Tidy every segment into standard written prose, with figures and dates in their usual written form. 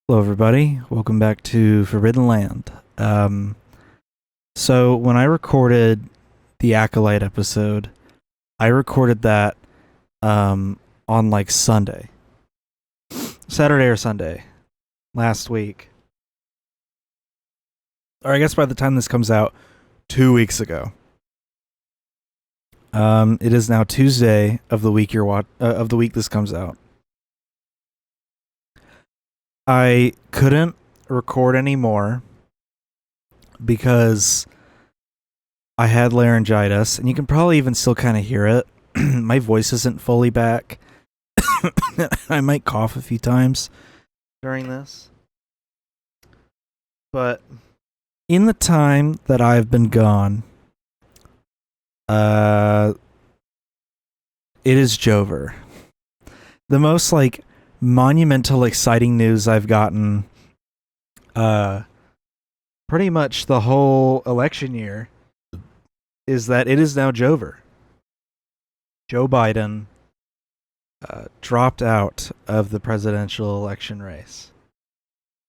Hello, everybody. Welcome back to Forbidden Land. So when I recorded the Acolyte episode, I recorded that on like Saturday or Sunday last week. Or I guess by the time this comes out, 2 weeks ago. It is now Tuesday of the week of the week this comes out. I couldn't record anymore because I had laryngitis, and you can probably even still kind of hear it. My voice isn't fully back. I might cough a few times during this. But in the time that I've been gone, it is Jover. The most monumental, exciting news I've gotten pretty much the whole election year is that it is now Jover. Joe Biden dropped out of the presidential election race.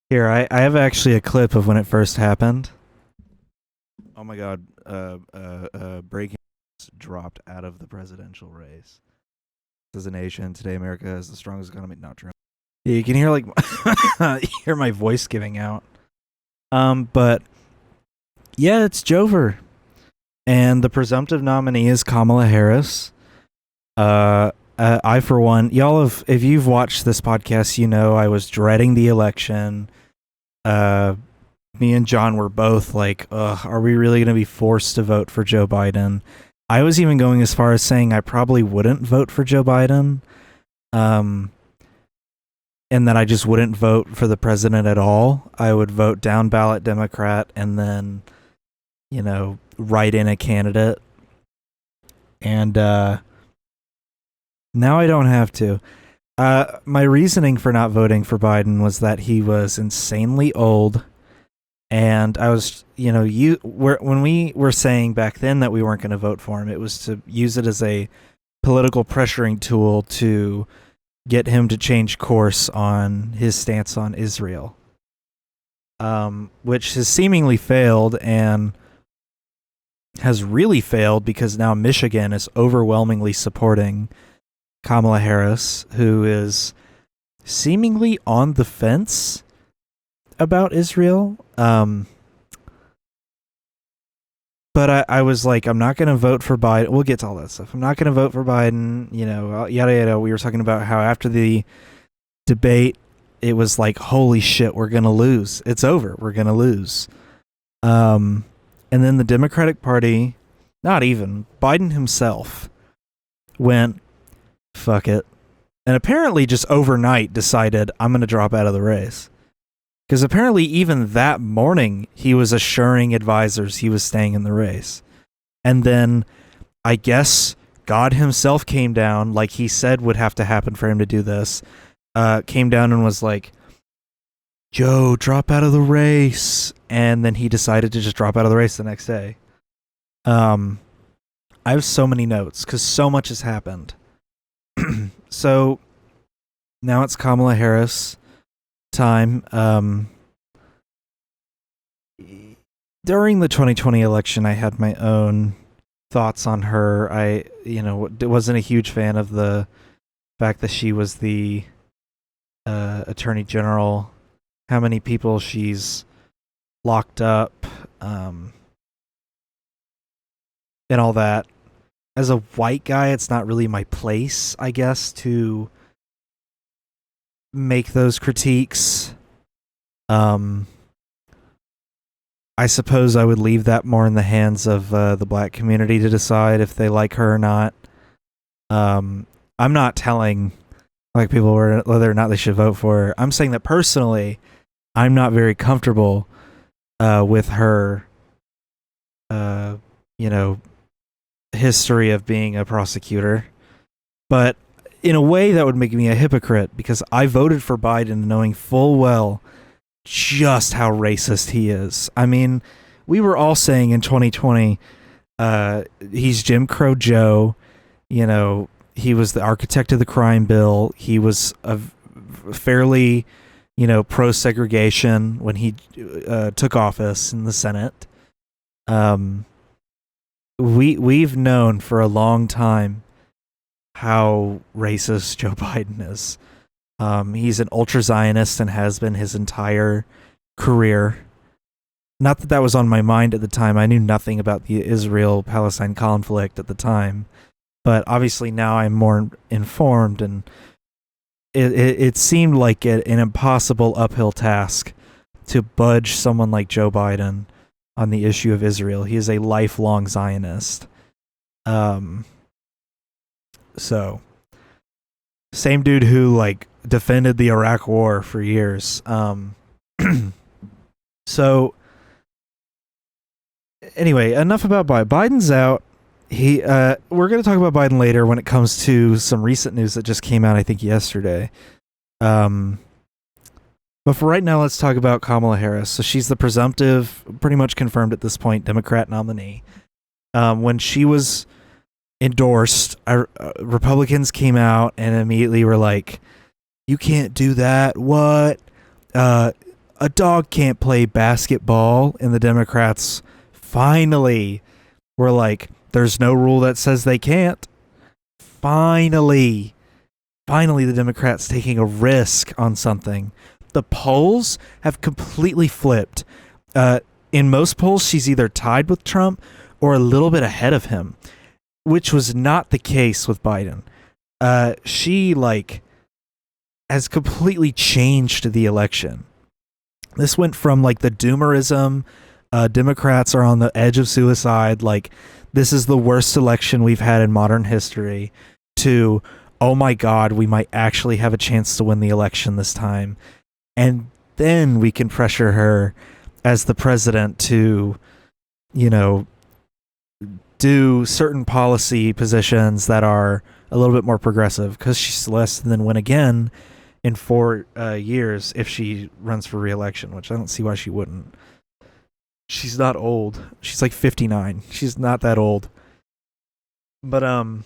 Here, I have actually a clip of when it first happened. Oh my god, breaking news, dropped out of the presidential race. As a nation, today America has the strongest economy. Not true. Yeah, you can hear hear my voice giving out. But yeah, it's Jover, and the presumptive nominee is Kamala Harris. I for one, if you've watched this podcast, you know I was dreading the election. Me and John were both like, are we really going to be forced to vote for Joe Biden? I was even going as far as saying I probably wouldn't vote for Joe Biden. And that I just wouldn't vote for the president at all. I would vote down ballot Democrat and then, write in a candidate. And now I don't have to. My reasoning for not voting for Biden was that he was insanely old. And I was, when we were saying back then that we weren't going to vote for him, it was to use it as a political pressuring tool to get him to change course on his stance on Israel, which has seemingly failed and has really failed because now Michigan is overwhelmingly supporting Kamala Harris, who is seemingly on the fence about Israel. But I was like, I'm not going to vote for Biden. We'll get to all that stuff. I'm not going to vote for Biden, yada, yada. We were talking about how after the debate, it was like, holy shit, we're going to lose. It's over. We're going to lose. And then the Democratic Party, not even, Biden himself went, fuck it. And apparently just overnight decided, I'm going to drop out of the race. Because apparently even that morning, he was assuring advisors he was staying in the race. And then, I guess, God himself came down, like he said would have to happen for him to do this, came down and was like, Joe, drop out of the race. And then he decided to just drop out of the race the next day. I have so many notes, because so much has happened. So, now it's Kamala Harris time. During the 2020 election, I had my own thoughts on her. I wasn't a huge fan of the fact that she was the attorney general, how many people she's locked up, and all that. As a white guy, it's not really my place, I guess, to make those critiques. I suppose I would leave that more in the hands of the black community to decide if they like her or not. I'm not telling black people whether or not they should vote for her. I'm saying that personally, I'm not very comfortable with her, history of being a prosecutor. But in a way, that would make me a hypocrite because I voted for Biden knowing full well just how racist he is. I mean, we were all saying in 2020, he's Jim Crow Joe. He was the architect of the crime bill. He was a fairly, pro-segregation when he took office in the Senate. We've known for a long time how racist Joe Biden is. He's an ultra-Zionist and has been his entire career. Not that that was on my mind at the time. I knew nothing about the Israel-Palestine conflict at the time. But obviously now I'm more informed, and it seemed like an impossible uphill task to budge someone like Joe Biden on the issue of Israel. He is a lifelong Zionist. So, same dude who defended the Iraq War for years. So, anyway, enough about Biden. Biden's out. We're going to talk about Biden later when it comes to some recent news that just came out, I think, yesterday. But for right now, let's talk about Kamala Harris. So she's the presumptive, pretty much confirmed at this point, Democrat nominee. When she was endorsed, Republicans came out and immediately were like, "You can't do that. What? A dog can't play basketball." And the Democrats finally were like, "There's no rule that says they can't." Finally, the Democrats taking a risk on something. The polls have completely flipped. In most polls, she's either tied with Trump or a little bit ahead of him, which was not the case with Biden. She has completely changed the election. This went from the doomerism, Democrats are on the edge of suicide, this is the worst election we've had in modern history, to, oh my God, we might actually have a chance to win the election this time. And then we can pressure her as the president to, do certain policy positions that are a little bit more progressive, because she's less than win again in 4 years if she runs for re-election, which I don't see why she wouldn't. She's not old. She's 59. She's not that old. But I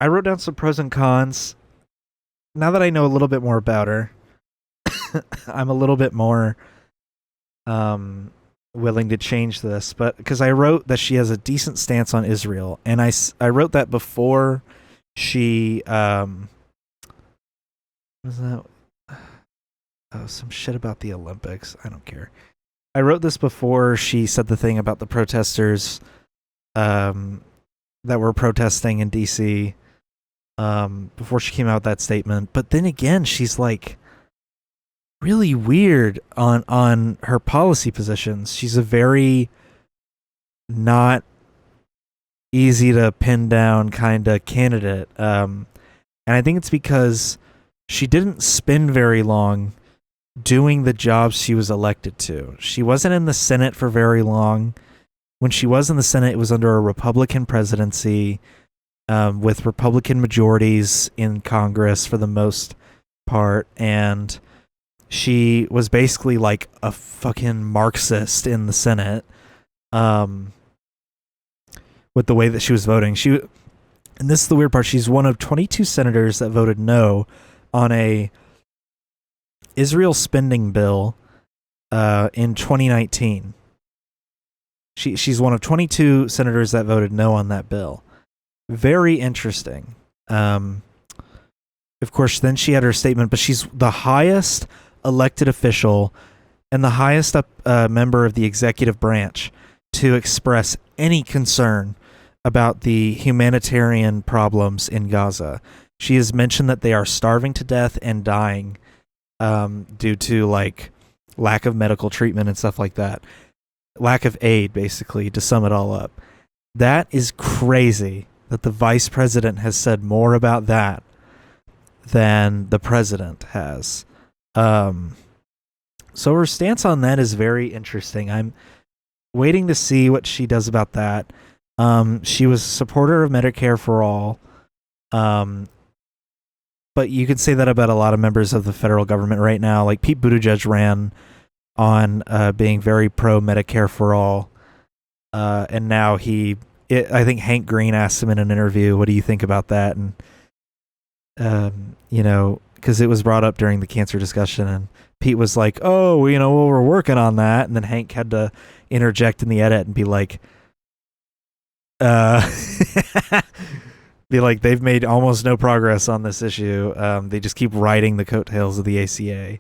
wrote down some pros and cons. Now that I know a little bit more about her, I'm a little bit more willing to change this. But because I wrote that she has a decent stance on Israel, and I wrote that before she what was that? Oh, some shit about the Olympics. I don't care. I wrote this before she said the thing about the protesters that were protesting in D.C. Before she came out with that statement. But then again, she's really weird on her policy positions. She's a very not easy to pin down kind of candidate. And I think it's because she didn't spend very long doing the jobs she was elected to. She wasn't in the Senate for very long. When she was in the Senate, it was under a Republican presidency, with Republican majorities in Congress for the most part, and she was basically a fucking Marxist in the Senate, with the way that she was voting. And this is the weird part, she's one of 22 senators that voted no on a Israel spending bill in 2019. She's one of 22 senators that voted no on that bill. Very interesting. Of course, then she had her statement, but she's the highest elected official and the highest member of the executive branch to express any concern about the humanitarian problems in Gaza. She has mentioned that they are starving to death and dying due to lack of medical treatment and stuff like that. Lack of aid, basically, to sum it all up. That is crazy that the vice president has said more about that than the president has. So her stance on that is very interesting. I'm waiting to see what she does about that. She was a supporter of Medicare for all. But you could say that about a lot of members of the federal government right now. Pete Buttigieg ran on being very pro Medicare for all. And now I think Hank Green asked him in an interview, what do you think about that? And, because it was brought up during the cancer discussion, and Pete was like, "Oh, well, we're working on that," and then Hank had to interject in the edit and be like, uh, be like, they've made almost no progress on this issue. They just keep riding the coattails of the ACA.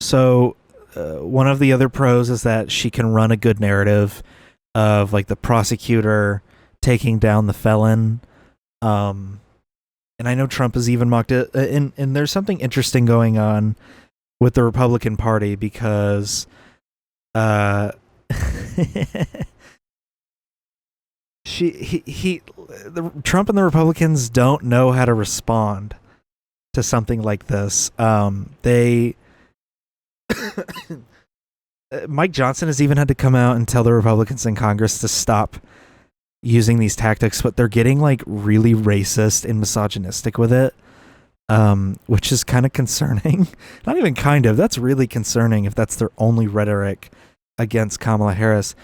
So one of the other pros is that she can run a good narrative of like the prosecutor taking down the felon. And I know Trump has even mocked it. And there's something interesting going on with the Republican Party because Trump and the Republicans don't know how to respond to something like this. Mike Johnson has even had to come out and tell the Republicans in Congress to stop using these tactics, but they're getting like really racist and misogynistic with it, which is kind of concerning. Not even kind of, that's really concerning if that's their only rhetoric against Kamala Harris.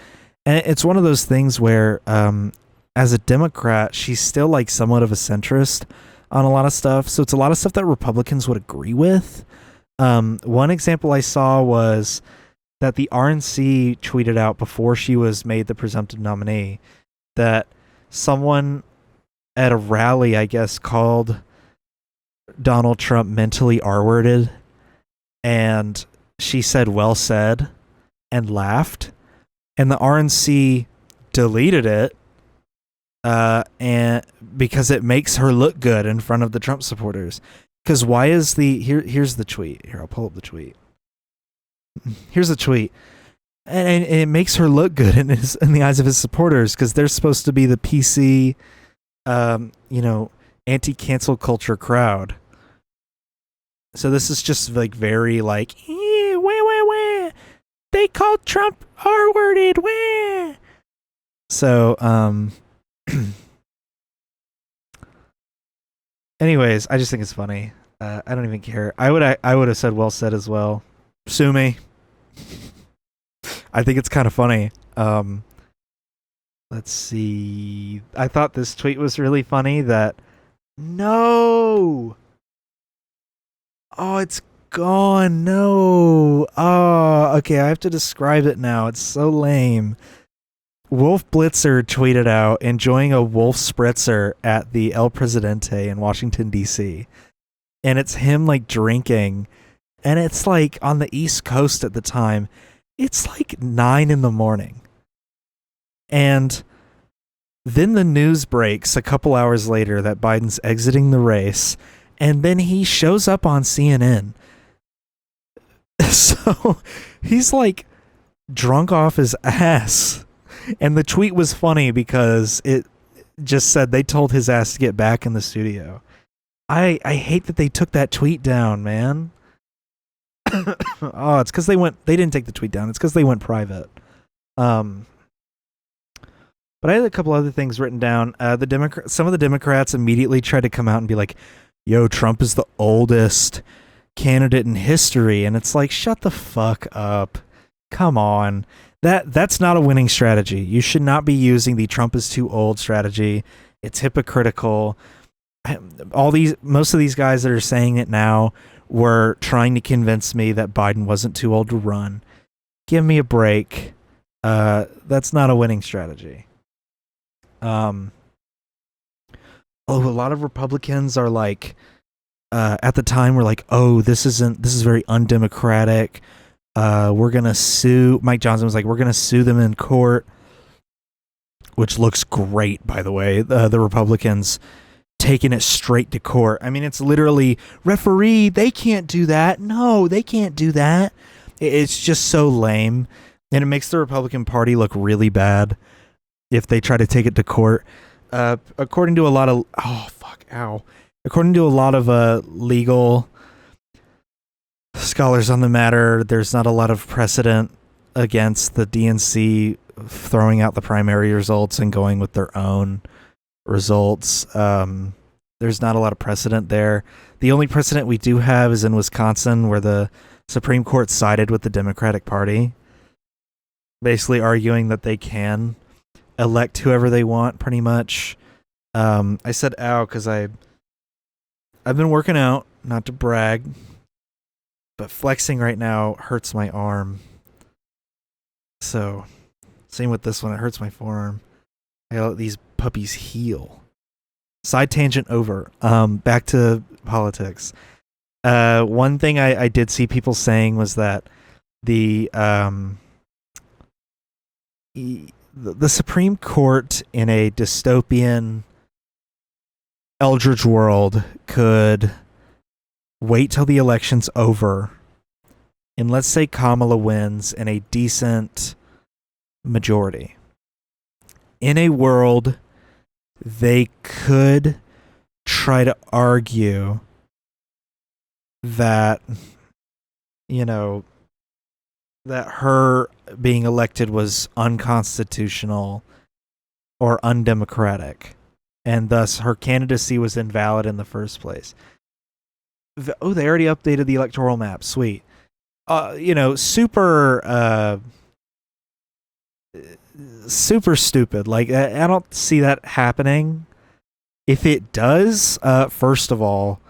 And it's one of those things where as a Democrat, she's still like somewhat of a centrist on a lot of stuff. So it's a lot of stuff that Republicans would agree with. One example I saw was that the RNC tweeted out before she was made the presumptive nominee that someone at a rally, I guess, called Donald Trump mentally R-worded, and she said, "Well said," and laughed. And the RNC deleted it and because it makes her look good in front of the Trump supporters. Because why is here's the tweet. Here, I'll pull up the tweet. Here's the tweet. And it makes her look good in the eyes of his supporters because they're supposed to be the PC, anti-cancel culture crowd. So this is just like very like, wah. They called Trump R-worded, wah. So, anyways, I just think it's funny. I don't even care. I would have said "well said" as well. Sue me. I think it's kind of funny. Let's see. I thought this tweet was really funny. That no. Oh, it's gone. No. Oh, okay. I have to describe it now. It's so lame. Wolf Blitzer tweeted out enjoying a Wolf Spritzer at the El Presidente in Washington, D.C. And it's him like drinking. And it's like on the East Coast at the time. It's like 9 a.m. And then the news breaks a couple hours later that Biden's exiting the race. And then he shows up on CNN. So he's like drunk off his ass. And the tweet was funny because it just said they told his ass to get back in the studio. I hate that they took that tweet down, man. Oh, it's because they didn't take the tweet down. It's because they went private. But I had a couple other things written down. Some of the Democrats immediately tried to come out and be like, "Yo, Trump is the oldest candidate in history," and it's like, shut the fuck up. Come on. That's not a winning strategy. You should not be using the Trump is too old strategy. It's hypocritical. Most of these guys that are saying it now were trying to convince me that Biden wasn't too old to run. Give me a break. That's not a winning strategy. A lot of Republicans are like, at the time were like, "Oh, this is very undemocratic. We're gonna sue." Mike Johnson was like, "We're gonna sue them in court," which looks great, by the way. The Republicans taking it straight to court. I mean, it's literally, "Referee, they can't do that. No, they can't do that." It's just so lame, and it makes the Republican Party look really bad if they try to take it to court. According to a lot of according to a lot of legal scholars on the matter, there's not a lot of precedent against the DNC throwing out the primary results and going with their own results. There's not a lot of precedent there. The only precedent we do have is in Wisconsin, where the Supreme Court sided with the Democratic Party, basically arguing that they can elect whoever they want, pretty much. I said "ow" because I I've been working out, not to brag, but flexing right now hurts my arm. So, same with this one, it hurts my forearm. I gotta let these puppies heal. Side tangent over. Back to politics. One thing I did see people saying was that the the Supreme Court in a dystopian Eldritch world could wait till the election's over, and let's say Kamala wins in a decent majority. In a world, they could try to argue that, you know, that her being elected was unconstitutional or undemocratic, and thus her candidacy was invalid in the first place. Oh, they already updated the electoral map. Sweet. Super stupid. Like, I don't see that happening. If it does, first of all,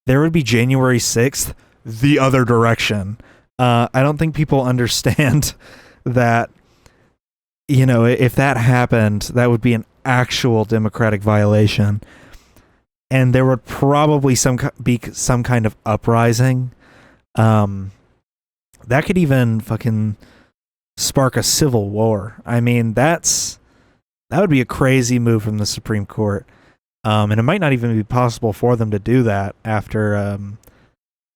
there would be January 6th the other direction. I don't think people understand that, if that happened, that would be an actual democratic violation. And there would probably be some kind of uprising. That could even fucking spark a civil war. I mean, that would be a crazy move from the Supreme Court. And it might not even be possible for them to do that after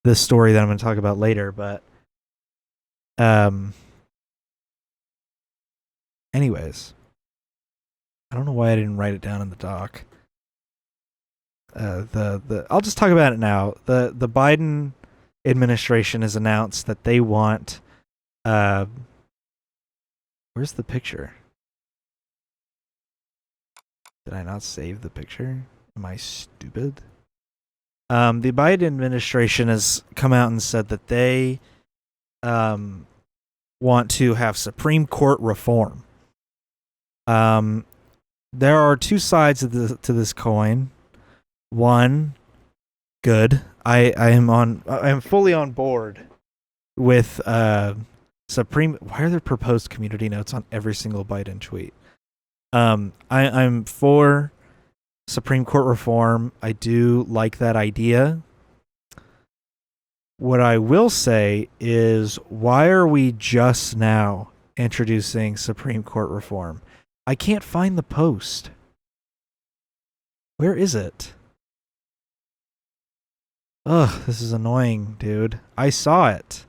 this story that I'm going to talk about later. But anyways, I don't know why I didn't write it down in the doc. I'll just talk about it now. The Biden administration has announced that they want. Where's the picture? Did I not save the picture? Am I stupid? The Biden administration has come out and said that they want to have Supreme Court reform. There are two sides to this coin. One, good. I am fully on board with Supreme. Why are there proposed community notes on every single Biden tweet? I'm for Supreme Court reform. I do like that idea. What I will say is, why are we just now introducing Supreme Court reform? I can't find the post. Where is it? Ugh, this is annoying, dude. I saw it.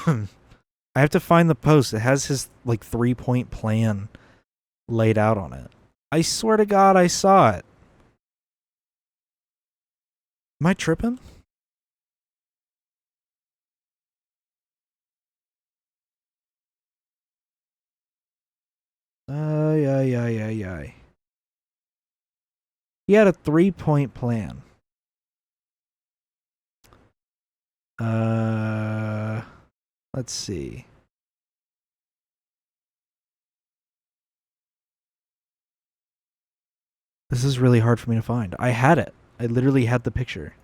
I have to find the post. It has his 3-point plan laid out on it. I swear to God, I saw it. Am I tripping? Yeah. He had a 3-point plan. Let's see. This is really hard for me to find. I had it. I literally had the picture.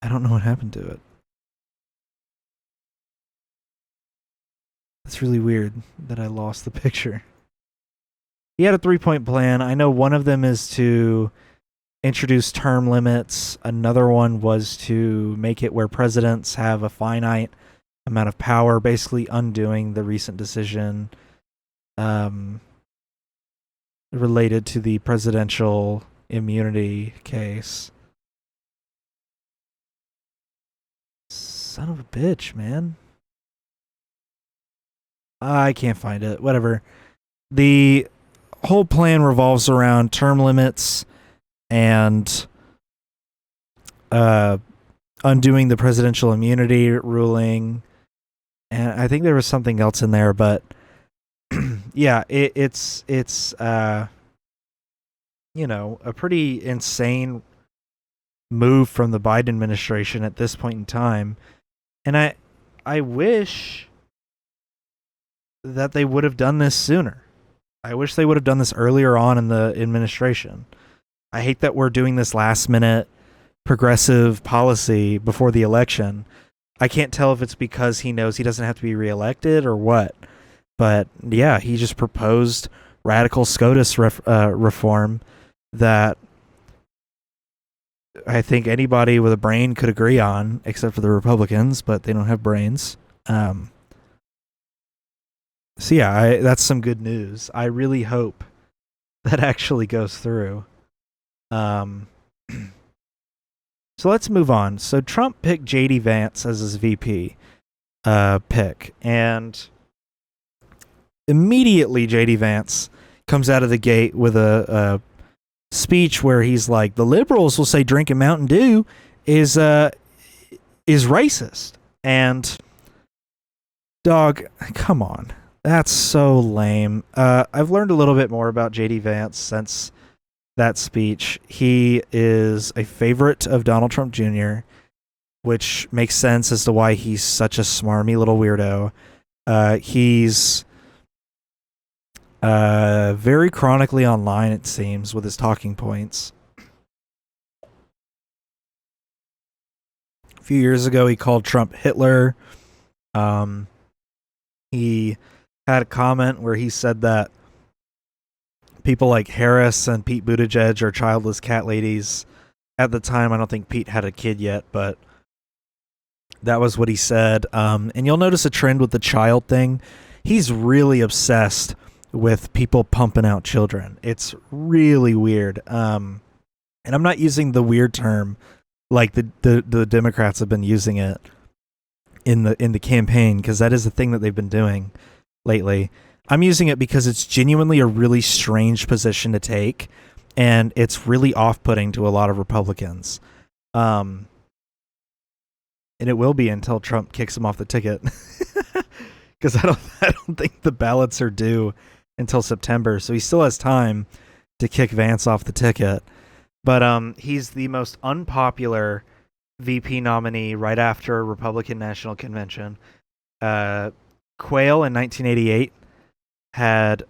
I don't know what happened to it. That's really weird that I lost the picture. He had a 3-point plan. I know one of them is to introduce term limits. Another one was to make it where presidents have a finite amount of power, basically undoing the recent decision related to the presidential immunity case. Son of a bitch, man. I can't find it. Whatever. The whole plan revolves around term limits and undoing the presidential immunity ruling. And I think there was something else in there, but yeah, it's a pretty insane move from the Biden administration at this point in time. And I wish that they would have done this sooner. I wish they would have done this earlier on in the administration. I hate that we're doing this last minute progressive policy before the election. I can't tell if it's because he knows he doesn't have to be reelected or what. But yeah, he just proposed radical SCOTUS reform that I think anybody with a brain could agree on, except for the Republicans, but they don't have brains. So yeah, that's some good news. I really hope that actually goes through. So let's move on. So Trump picked J.D. Vance as his VP pick, and immediately J.D. Vance comes out of the gate with a speech where he's like, the liberals will say drinking Mountain Dew is racist. And dog, come on. That's so lame. I've learned a little bit more about J.D. Vance since that speech. He is a favorite of Donald Trump Jr., which makes sense as to why he's such a smarmy little weirdo. He's very chronically online, it seems, with his talking points. A few years ago, he called Trump Hitler. He had a comment where he said that people like Harris and Pete Buttigieg are childless cat ladies. At the time, I don't think Pete had a kid yet, but that was what he said. And you'll notice a trend with the child thing. He's really obsessed with people pumping out children. It's really weird. And I'm not using the weird term like the Democrats have been using it in the campaign, because that is the thing that they've been doing lately. I'm using it because it's genuinely a really strange position to take, and it's really off-putting to a lot of Republicans. And it will be until Trump kicks him off the ticket. Because I don't think the ballots are due until September, so he still has time to kick Vance off the ticket. But he's the most unpopular VP nominee right after Republican National Convention. Quayle in 1988 had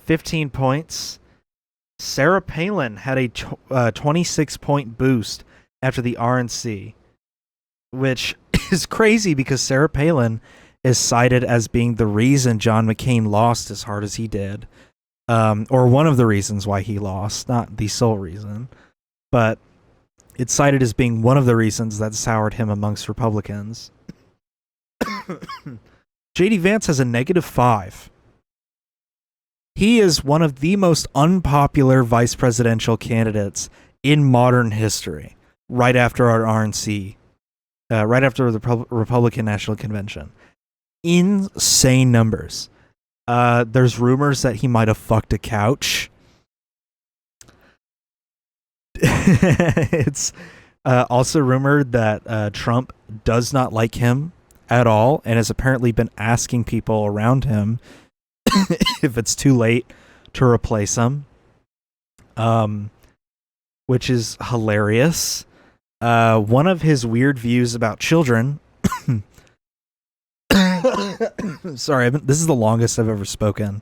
15 points. Sarah Palin had a 26-point boost after the RNC, which is crazy because Sarah Palin is cited as being the reason John McCain lost as hard as he did, or one of the reasons why he lost, not the sole reason, but it's cited as being one of the reasons that soured him amongst Republicans. J.D. Vance has a -5. He is one of the most unpopular vice presidential candidates in modern history, right after our RNC, right after the Republican National Convention. Insane numbers. There's rumors that he might have fucked a couch. It's also rumored that Trump does not like him at all and has apparently been asking people around him if it's too late to replace him, which is hilarious. One of his weird views about children. Sorry, this is the longest I've ever spoken.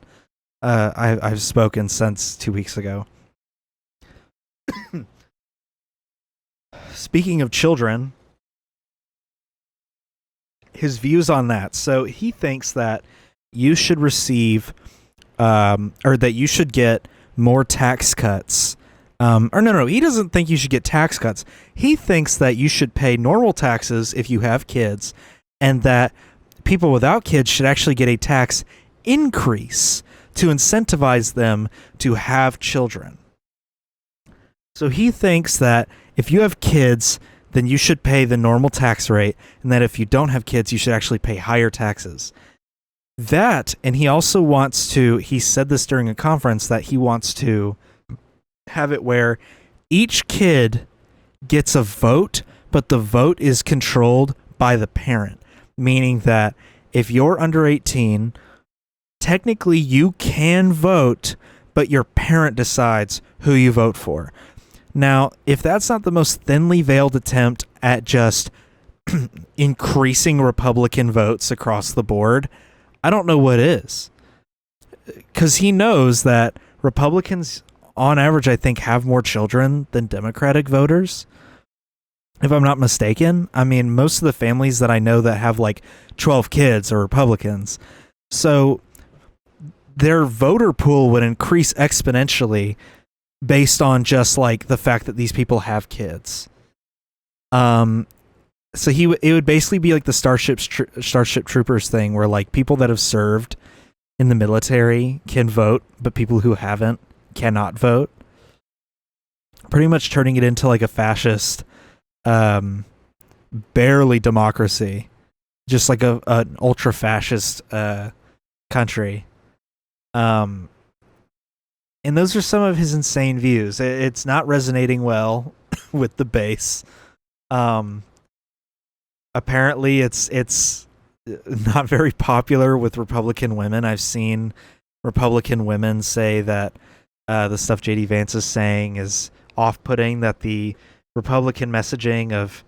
I've spoken since 2 weeks ago. Speaking of children, his views on that. So he thinks that you should receive, or that you should get more tax cuts. Or no, he doesn't think you should get tax cuts. He thinks that you should pay normal taxes if you have kids, and that people without kids should actually get a tax increase to incentivize them to have children. So he thinks that if you have kids, then you should pay the normal tax rate, and that if you don't have kids, you should actually pay higher taxes. That, and he also wants to, he said this during a conference, that he wants to have it where each kid gets a vote, but the vote is controlled by the parent. Meaning that if you're under 18, technically you can vote, but your parent decides who you vote for. Now, if that's not the most thinly veiled attempt at just increasing Republican votes across the board, I don't know what is. because he knows that Republicans, on average, I think, have more children than Democratic voters. If I'm not mistaken, I mean, most of the families that I know that have like 12 kids are Republicans. So their voter pool would increase exponentially based on just like the fact that these people have kids. So it would basically be like the Starship Troopers thing, where like people that have served in the military can vote, but people who haven't cannot vote. Pretty much turning it into like a fascist, barely democracy, just like an ultra fascist country. And those are some of his insane views. It's not resonating well with the base. Apparently, it's not very popular with Republican women. I've seen Republican women say that the stuff JD Vance is saying is off-putting, that the Republican messaging of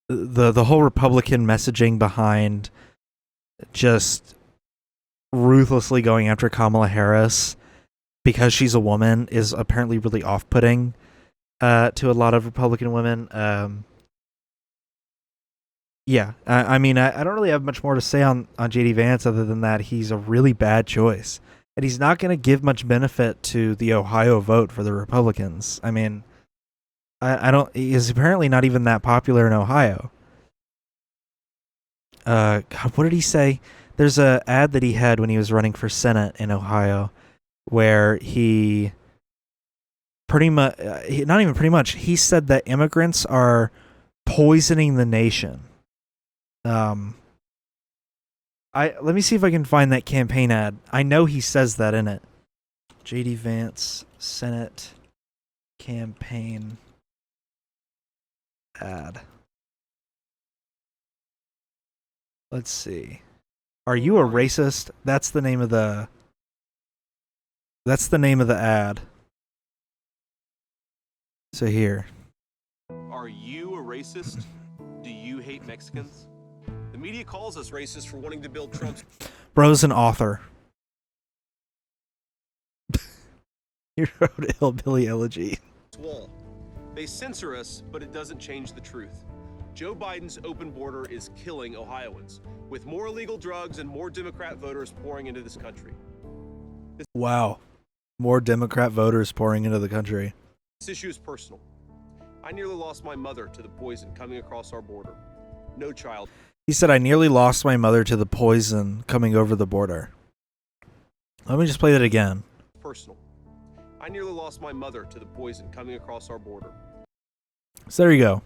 the whole Republican messaging behind just ruthlessly going after Kamala Harris because she's a woman is apparently really off-putting to a lot of Republican women. I mean, I don't really have much more to say on JD Vance other than that he's a really bad choice. And he's not going to give much benefit to the Ohio vote for the Republicans. I mean, I don't. He's apparently not even that popular in Ohio. God, what did he say? There's a ad that he had when he was running for Senate in Ohio, where he pretty much, not even pretty much, he said that immigrants are poisoning the nation. Let me see if I can find that campaign ad. I know he says that in it. JD Vance Senate campaign ad. Let's see. Are you a racist? That's the name of the ad. So here. Are you a racist? Do you hate Mexicans? The media calls us racist for wanting to build Trump's... Bro's an author. He wrote Hillbilly Elegy. ...wall. They censor us, but it doesn't change the truth. Joe Biden's open border is killing Ohioans, with more illegal drugs and more Democrat voters pouring into this country. Wow. More Democrat voters pouring into the country. This issue is personal. I nearly lost my mother to the poison coming across our border. No child. He said, I nearly lost my mother to the poison coming over the border. Let me just play that again. Personal. I nearly lost my mother to the poison coming across our border. So there you go.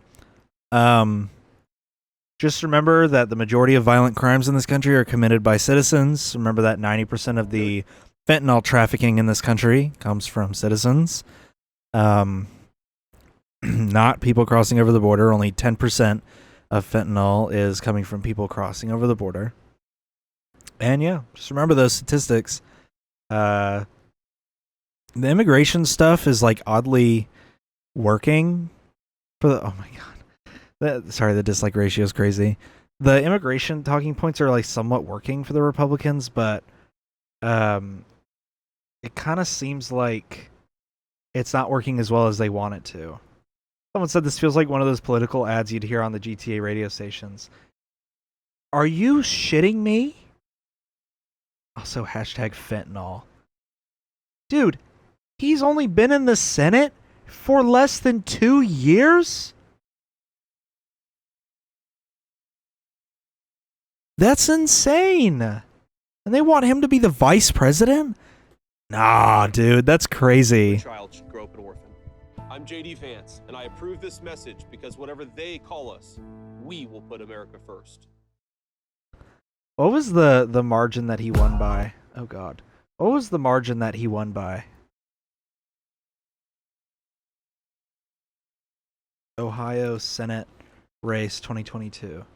Just remember that the majority of violent crimes in this country are committed by citizens. Remember that 90% of the fentanyl trafficking in this country comes from citizens. Not people crossing over the border. Only 10% of fentanyl is coming from people crossing over the border. And yeah, just remember those statistics. The immigration stuff is like oddly working for the, oh my god. The dislike ratio is crazy. The immigration talking points are like somewhat working for the Republicans, but it kind of seems like it's not working as well as they want it to. Someone said this feels like one of those political ads you'd hear on the GTA radio stations. Are you shitting me? Also, hashtag fentanyl. Dude, he's only been in the Senate for less than 2 years? That's insane. And they want him to be the vice president? Nah, dude, that's crazy. A child should grow up an orphan. I'm JD Vance, and I approve this message because whatever they call us, we will put America first. What was the margin that he won by? Oh, God. What was the margin that he won by? Ohio Senate race 2022.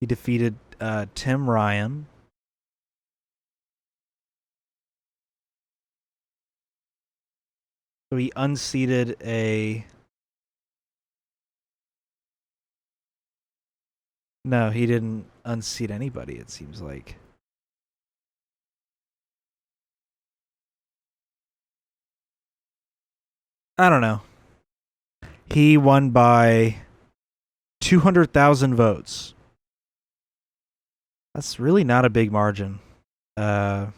He defeated Tim Ryan. So he unseated a No, he didn't unseat anybody, it seems like. I don't know. He won by 200,000 votes. That's really not a big margin. Wow.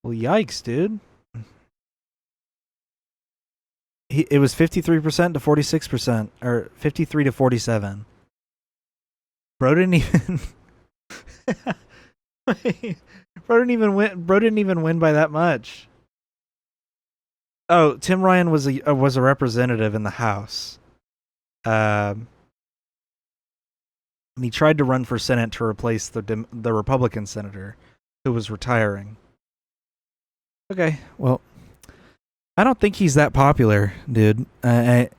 Well, yikes, dude. It was 53% to 46%, or 53 to 47. Bro didn't even. Bro didn't even win. Bro didn't even win by that much. Oh, Tim Ryan was a representative in the House. And he tried to run for Senate to replace the Republican senator who was retiring. Okay, well, I don't think he's that popular, dude. I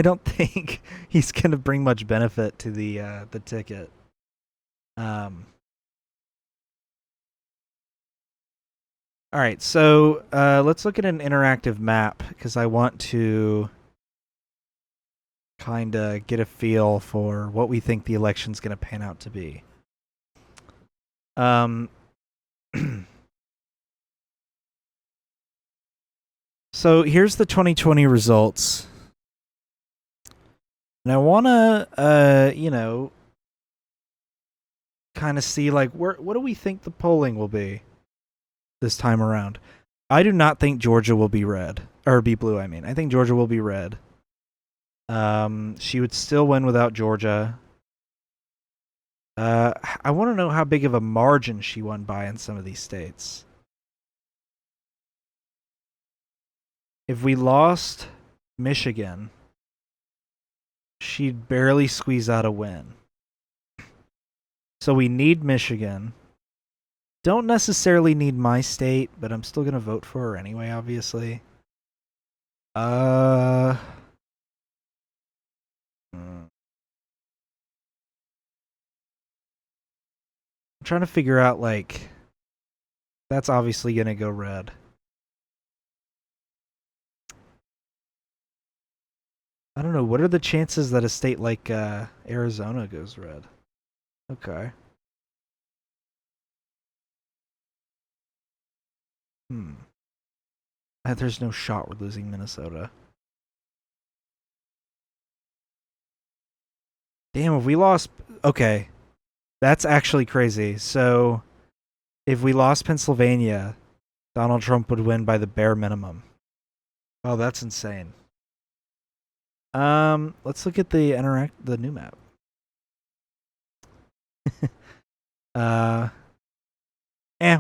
don't think he's gonna bring much benefit to the ticket. All right, so let's look at an interactive map because I want to kind of get a feel for what we think the election's going to pan out to be. So here's the 2020 results. And I want to, kind of see like what do we think the polling will be this time around. I do not think Georgia will be red or be blue. I mean, I think Georgia will be red. She would still win without Georgia. I want to know how big of a margin she won by in some of these states. If we lost Michigan, she'd barely squeeze out a win. So we need Michigan. Don't necessarily need my state, but I'm still going to vote for her anyway, obviously. I'm trying to figure out, like, that's obviously going to go red. I don't know. What are the chances that a state like Arizona goes red? Okay. There's no shot we're losing Minnesota. Damn, if we lost... Okay. That's actually crazy. So, if we lost Pennsylvania, Donald Trump would win by the bare minimum. Oh, that's insane. Let's look at the new map.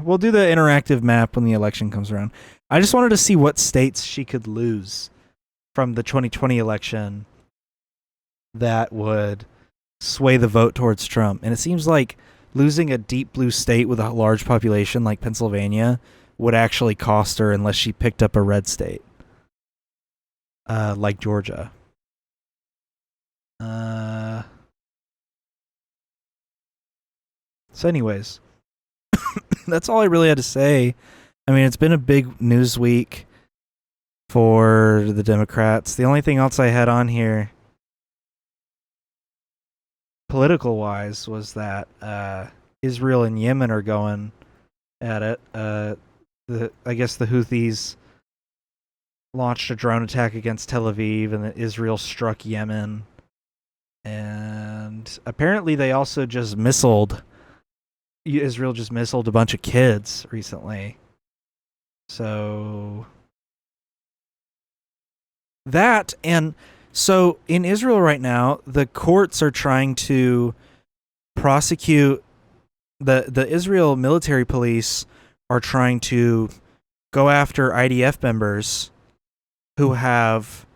We'll do the interactive map when the election comes around. I just wanted to see what states she could lose from the 2020 election that would sway the vote towards Trump. And it seems like losing a deep blue state with a large population like Pennsylvania would actually cost her unless she picked up a red state, like Georgia. So anyways, that's all I really had to say. I mean, it's been a big news week for the Democrats. The only thing else I had on here, political wise, was that Israel and Yemen are going at it. I guess the Houthis launched a drone attack against Tel Aviv, and Israel struck Yemen. And apparently they also just Israel just missiled a bunch of kids recently. So that, and so in Israel right now, the courts are trying to prosecute the Israel military police are trying to go after IDF members who have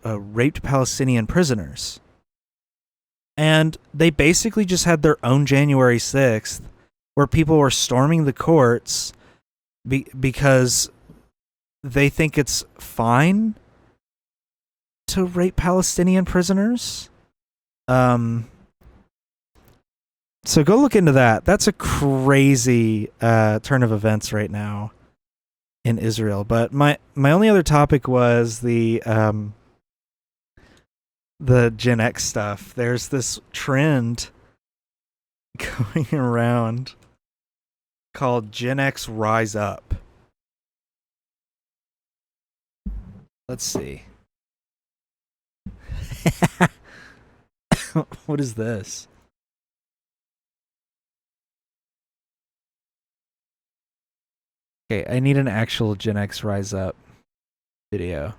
raped Palestinian prisoners. And they basically just had their own January 6th where people were storming the courts because they think it's fine to rape Palestinian prisoners. So go look into that. That's a crazy turn of events right now in Israel. But my only other topic was the Gen X stuff. There's this trend going around called Gen X Rise Up. Let's see. What is this? Okay, I need an actual Gen X Rise Up video.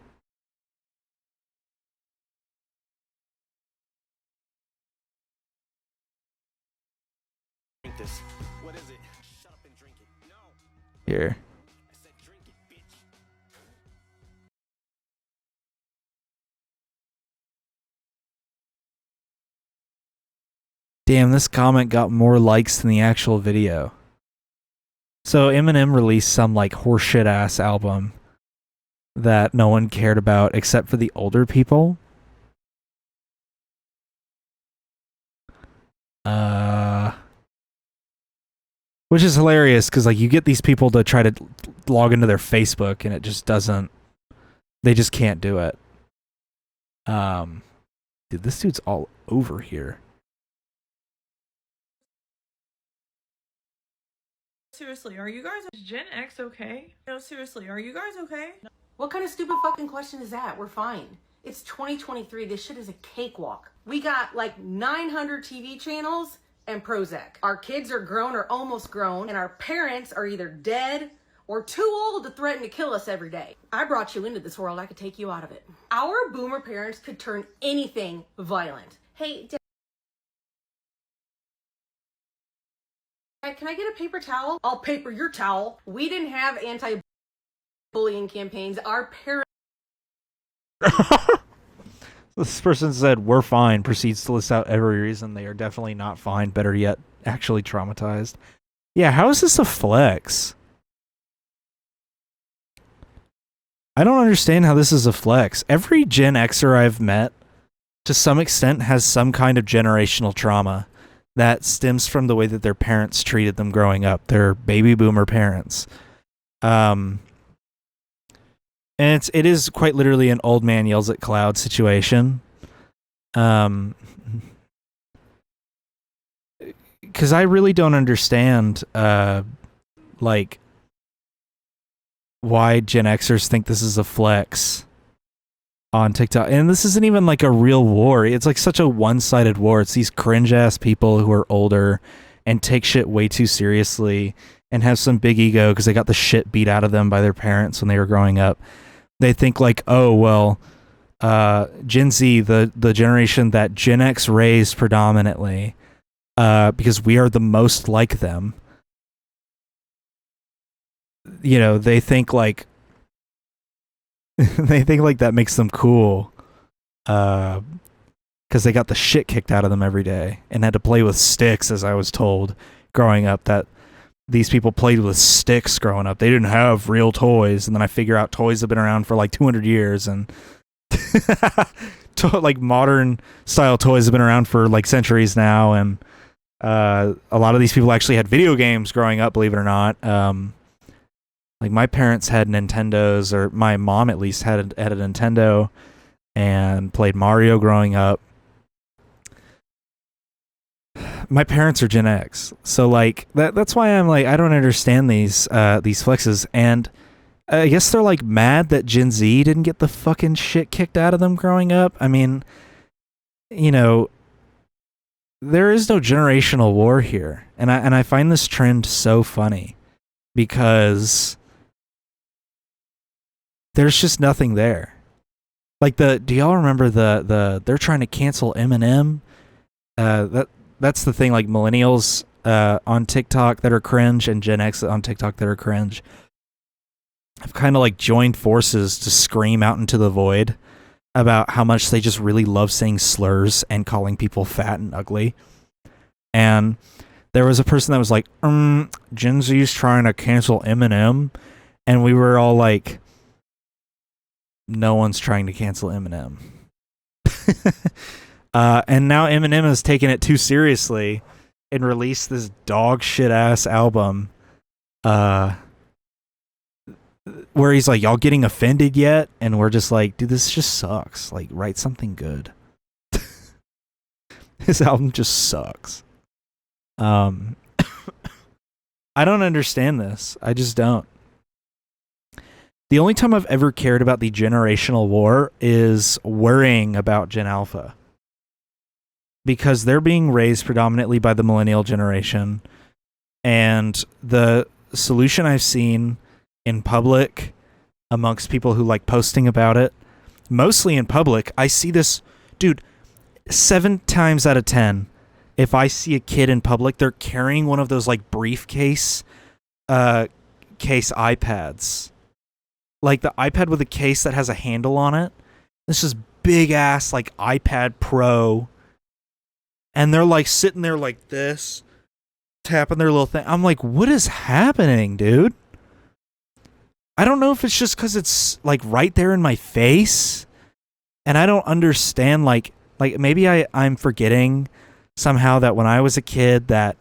Drink this. What is it? Shut up and drink it. No. Here. I said drink it, bitch. Damn, this comment got more likes than the actual video. So Eminem released some like horseshit ass album that no one cared about except for the older people. Which is hilarious because like you get these people to try to log into their Facebook and it just doesn't. They just can't do it. Dude, this dude's all over here. Seriously, are you guys Gen X okay? No, seriously, are you guys okay? What kind of stupid fucking question is that? We're fine. It's 2023. This shit is a cakewalk. We got like 900 TV channels and Prozac. Our kids are grown or almost grown, and our parents are either dead or too old to threaten to kill us every day. I brought you into this world. I could take you out of it. Our boomer parents could turn anything violent. Hey, Dad, can I get a paper towel? I'll paper your towel. We didn't have anti-bullying campaigns. Our parents... This person said, "We're fine," proceeds to list out every reason they are definitely not fine, better yet, actually traumatized. Yeah, how is this a flex? I don't understand how this is a flex. Every Gen Xer I've met, to some extent, has some kind of generational trauma that stems from the way that their parents treated them growing up, their baby boomer parents. And it is quite literally an old man yells at cloud situation. Because I really don't understand, like, why Gen Xers think this is a flex on TikTok. And this isn't even like a real war. It's like such a one-sided war. It's these cringe-ass people who are older and take shit way too seriously and have some big ego because they got the shit beat out of them by their parents when they were growing up. They think like, oh, well, Gen Z, the generation that Gen X raised predominantly, because we are the most like them. You know, they think like that makes them cool, because they got the shit kicked out of them every day and had to play with sticks, as I was told growing up, that these people played with sticks growing up. They didn't have real toys, and then I figure out toys have been around for like 200 years, and like modern style toys have been around for like centuries now, and a lot of these people actually had video games growing up, believe it or not. Like my parents had Nintendos, or my mom at least had a Nintendo and played Mario growing up. My parents are Gen X, so like that's why I'm like, I don't understand these flexes, and I guess they're like mad that Gen Z didn't get the fucking shit kicked out of them growing up. I mean, you know, there is no generational war here, and I find this trend so funny because there's just nothing there. Like do y'all remember the they're trying to cancel Eminem? That's the thing, like millennials on TikTok that are cringe and Gen X on TikTok that are cringe. I've kind of like joined forces to scream out into the void about how much they just really love saying slurs and calling people fat and ugly. And there was a person that was like, Gen Z's trying to cancel Eminem. And we were all like, no one's trying to cancel Eminem. And now Eminem has taken it too seriously and released this dog shit ass album where he's like, y'all getting offended yet? And we're just like, dude, this just sucks. Like, write something good. His album just sucks. I don't understand this. I just don't. The only time I've ever cared about the generational war is worrying about Gen Alpha. Because they're being raised predominantly by the millennial generation. And the solution I've seen in public amongst people who like posting about it, mostly in public, I see this, dude, 7 times out of 10, if I see a kid in public, they're carrying one of those like briefcase case iPads. Like the iPad with a case that has a handle on it. This is big ass like iPad Pro. And they're like sitting there like this, tapping their little thing. I'm like, what is happening, dude? I don't know if it's just because it's like right there in my face. And I don't understand like maybe I'm forgetting somehow that when I was a kid that,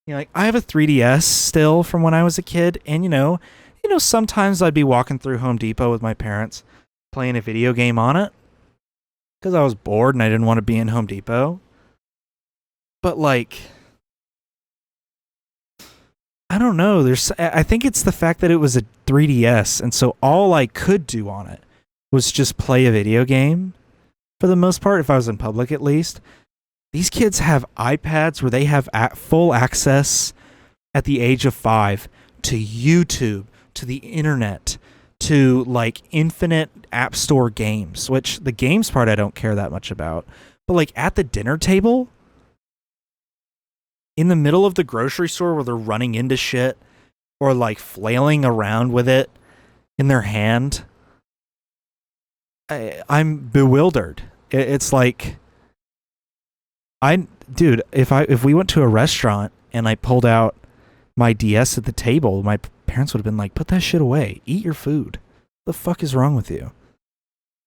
you know, like I have a 3DS still from when I was a kid. And, you know, sometimes I'd be walking through Home Depot with my parents playing a video game on it because I was bored and I didn't want to be in Home Depot. But like, I don't know. I think it's the fact that it was a 3DS. And so all I could do on it was just play a video game for the most part, if I was in public at least. These kids have iPads where they have full access at the age of 5 to YouTube, to the internet, to like infinite app store games, which the games part I don't care that much about. But like at the dinner table, in the middle of the grocery store where they're running into shit or like flailing around with it in their hand, I'm bewildered. It's like, dude, if we went to a restaurant and I pulled out my DS at the table, my parents would have been like, put that shit away. Eat your food. What the fuck is wrong with you?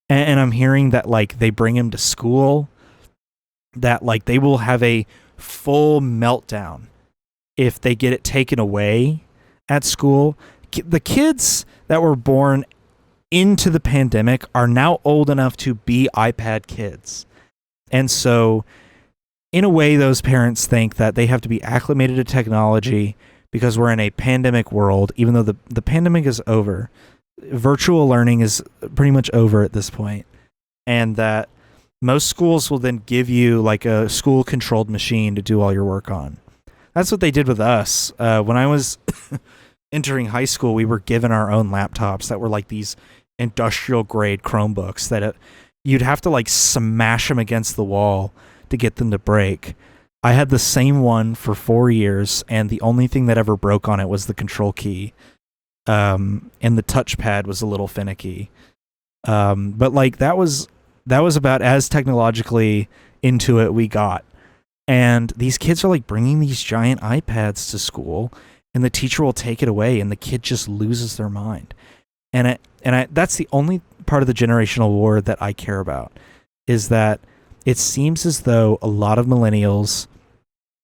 And I'm hearing that like they bring him to school, that like they will have a full meltdown if they get it taken away at school. The kids that were born into the pandemic are now old enough to be iPad kids. And so in a way, those parents think that they have to be acclimated to technology because we're in a pandemic world, even though the pandemic is over. Virtual learning is pretty much over at this point. And that most schools will then give you like a school-controlled machine to do all your work on. That's what they did with us. When I was entering high school, we were given our own laptops that were like these industrial-grade Chromebooks that you'd have to like smash them against the wall to get them to break. I had the same one for 4 years, and the only thing that ever broke on it was the control key. And the touchpad was a little finicky. But like that was about as technologically into it we got. And these kids are like bringing these giant iPads to school, and the teacher will take it away, and the kid just loses their mind. And that's the only part of the generational war that I care about, is that it seems as though a lot of millennials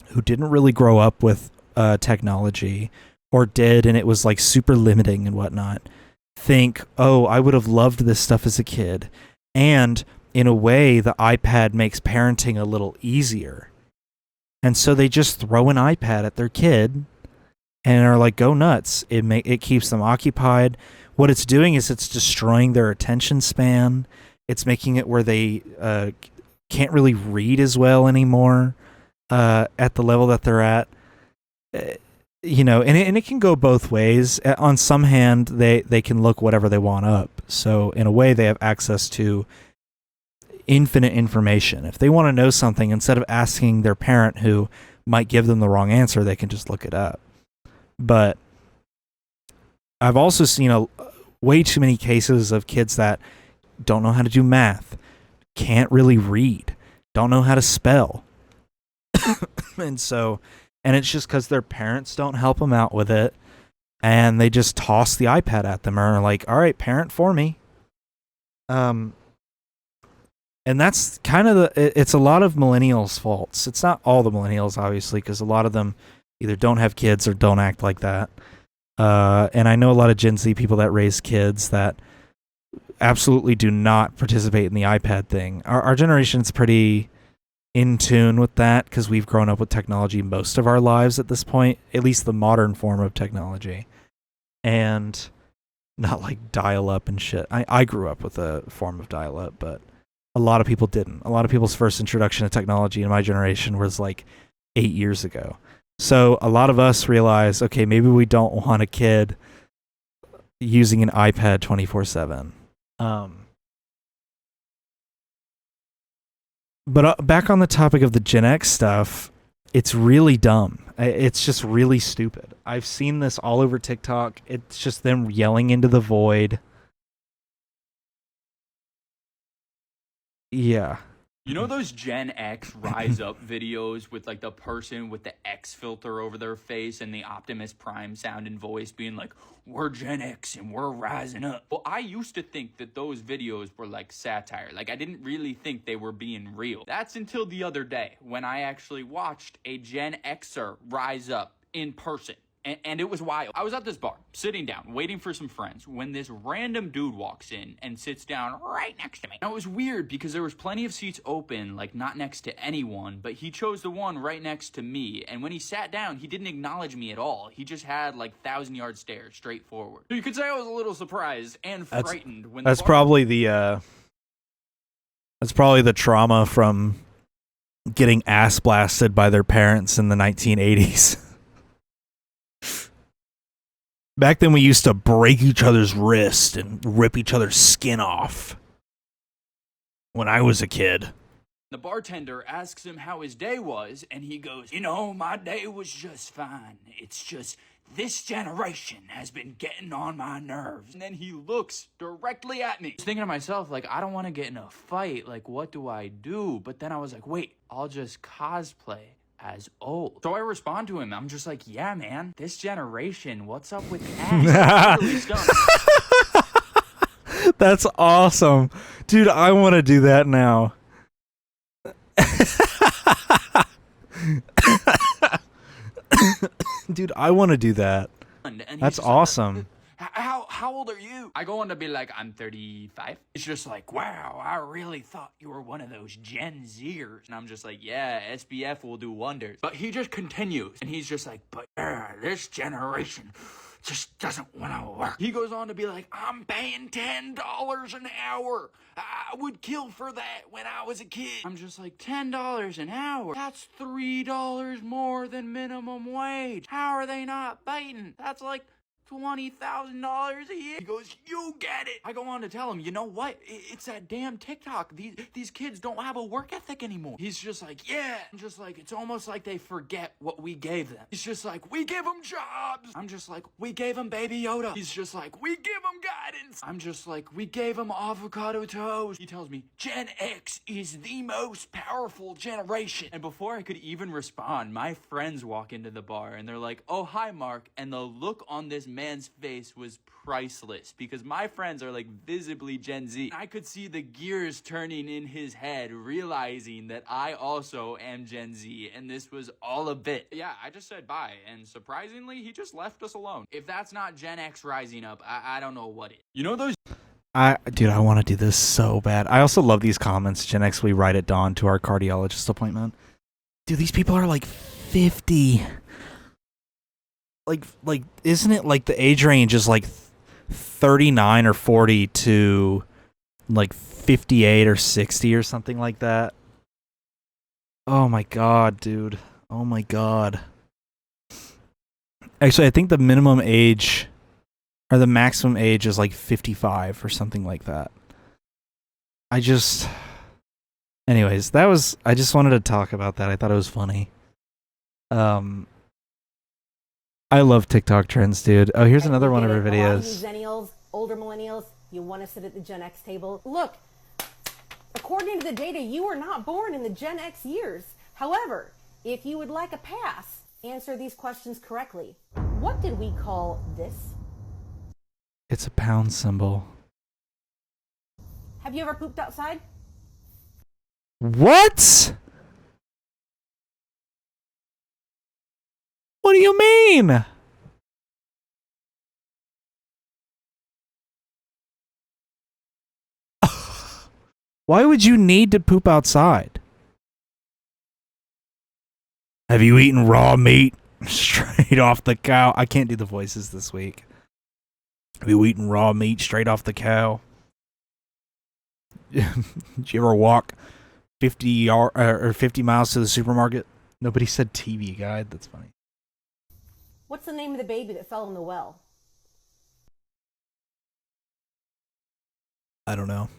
who didn't really grow up with technology, or did, and it was like super limiting and whatnot, think, oh, I would have loved this stuff as a kid. And in a way, the iPad makes parenting a little easier. And so they just throw an iPad at their kid and are like, go nuts. It keeps them occupied. What it's doing is it's destroying their attention span. It's making it where they can't really read as well anymore at the level that they're at. You know, and it can go both ways. On some hand, they can look whatever they want up. So in a way, they have access to infinite information. If they want to know something, instead of asking their parent who might give them the wrong answer, they can just look it up. But I've also seen way too many cases of kids that don't know how to do math, can't really read, don't know how to spell. And it's just because their parents don't help them out with it, and they just toss the iPad at them, or are like, all right, parent for me. And that's kind of it's a lot of millennials' faults. It's not all the millennials, obviously, because a lot of them either don't have kids or don't act like that. And I know a lot of Gen Z people that raise kids that absolutely do not participate in the iPad thing. Our generation's pretty in tune with that because we've grown up with technology most of our lives at this point, at least the modern form of technology. And not like dial-up and shit. I grew up with a form of dial-up, but a lot of people didn't. A lot of people's first introduction to technology in my generation was like 8 years ago. So a lot of us realize, okay, maybe we don't want a kid using an iPad 24/7. But back on the topic of the Gen X stuff, it's really dumb. It's just really stupid. I've seen this all over TikTok. It's just them yelling into the void. Yeah. You know those Gen X rise up videos with like the person with the X filter over their face and the Optimus Prime sound and voice being like, we're Gen X and we're rising up? Well, I used to think that those videos were like satire. Like I didn't really think they were being real. That's until the other day when I actually watched a Gen Xer rise up in person. And it was wild. I was at this bar, sitting down, waiting for some friends, when this random dude walks in and sits down right next to me. Now, it was weird because there was plenty of seats open, like not next to anyone, but he chose the one right next to me. And when he sat down, he didn't acknowledge me at all. He just had like 1,000-yard stare straight forward. So you could say I was a little surprised and frightened when that's probably the trauma from getting ass blasted by their parents in the 1980s. Back then, we used to break each other's wrist and rip each other's skin off. When I was a kid. The bartender asks him how his day was, and he goes, you know, my day was just fine. It's just this generation has been getting on my nerves. And then he looks directly at me. I was thinking to myself, like, I don't want to get in a fight. Like, what do I do? But then I was like, wait, I'll just cosplay as old. So I respond to him. I'm just like, yeah, man, this generation, what's up with ass? That's awesome. Dude, I want to do that now. Dude, I want to do that. That's awesome. How old are you? I go on to be like, I'm 35. It's just like, wow, I really thought you were one of those Gen Zers. And I'm just like, yeah, SBF will do wonders. But he just continues. And he's just like, but this generation just doesn't want to work. He goes on to be like, I'm paying $10 an hour. I would kill for that when I was a kid. I'm just like, $10 an hour? That's $3 more than minimum wage. How are they not biting? That's like $20,000 a year. He goes, you get it. I go on to tell him, you know what? It's that damn TikTok. These kids don't have a work ethic anymore. He's just like, yeah. I'm just like, it's almost like they forget what we gave them. He's just like, we give them jobs. I'm just like, we gave them Baby Yoda. He's just like, we give them guidance. I'm just like, we gave them avocado toast. He tells me, Gen X is the most powerful generation. And before I could even respond, my friends walk into the bar and they're like, oh, hi, Mark. And the look on this man's face was priceless because my friends are like visibly Gen Z. I could see the gears turning in his head, realizing that I also am Gen Z and this was all a bit. Yeah, I just said bye, and surprisingly, he just left us alone. If that's not Gen X rising up, I don't know what is. You know those... Dude, I want to do this so bad. I also love these comments. Gen X, we ride at dawn to our cardiologist appointment. Dude, these people are like 50. Like, isn't it like the age range is like 39 or 40 to like 58 or 60 or something like that? Oh my god, dude. Oh my god. Actually, I think the minimum age or the maximum age is like 55 or something like that. Anyways, I just wanted to talk about that. I thought it was funny. I love TikTok trends, dude. Oh, here's another one of her videos. Millennials, older millennials, you want to sit at the Gen X table. Look, according to the data, you were not born in the Gen X years. However, if you would like a pass, answer these questions correctly. What did we call this? It's a pound symbol. Have you ever pooped outside? What? What do you mean? Why would you need to poop outside? Have you eaten raw meat straight off the cow? I can't do the voices this week. Have you eaten raw meat straight off the cow? Did you ever walk 50 miles to the supermarket? Nobody said TV guide. That's funny. What's the name of the baby that fell in the well? I don't know.